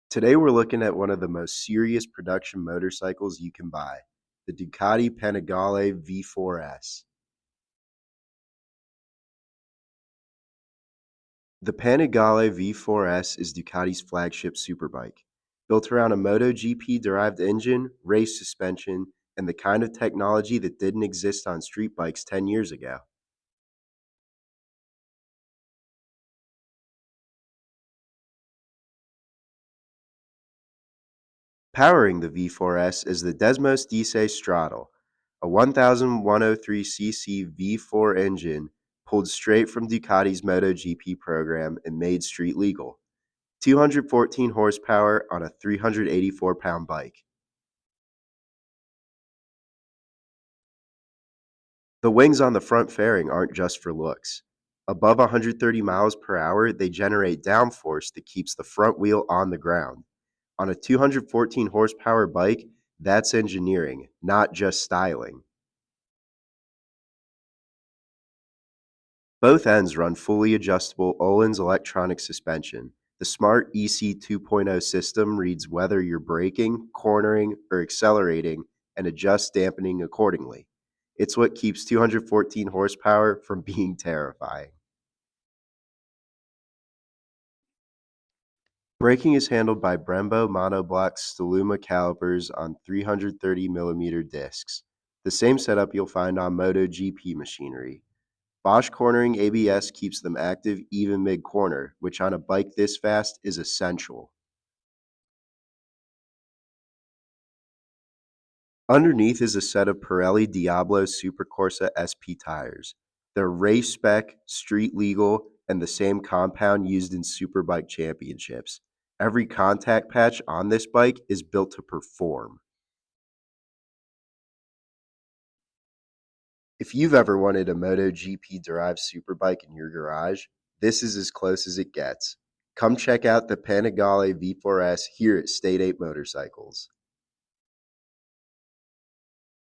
Today we're looking at one of the most serious production motorcycles you can buy, the Ducati Panigale V4S. The Panigale V4S is Ducati's flagship superbike. Built around a MotoGP-derived engine, race suspension, and the kind of technology that didn't exist on street bikes 10 years ago. Powering the V4S is the Desmos Dice Straddle, a 1103cc V4 engine pulled straight from Ducati's MotoGP program and made street legal. 214 horsepower on a 384-pound bike. The wings on the front fairing aren't just for looks. Above 130 miles per hour, they generate downforce that keeps the front wheel on the ground. On a 214 horsepower bike, that's engineering, not just styling. Both ends run fully adjustable Öhlins electronic suspension. The smart EC 2.0 system reads whether you're braking, cornering, or accelerating and adjusts dampening accordingly. It's what keeps 214 horsepower from being terrifying. Braking is handled by Brembo monoblock Stelluma calipers on 330mm discs, the same setup you'll find on MotoGP machinery. Bosch cornering ABS keeps them active even mid-corner, which on a bike this fast is essential. Underneath is a set of Pirelli Diablo Supercorsa SP tires. They're race spec, street legal, and the same compound used in Superbike championships. Every contact patch on this bike is built to perform. If you've ever wanted a MotoGP derived superbike in your garage, this is as close as it gets. Come check out the Panigale V4S here at State 8 Motorcycles.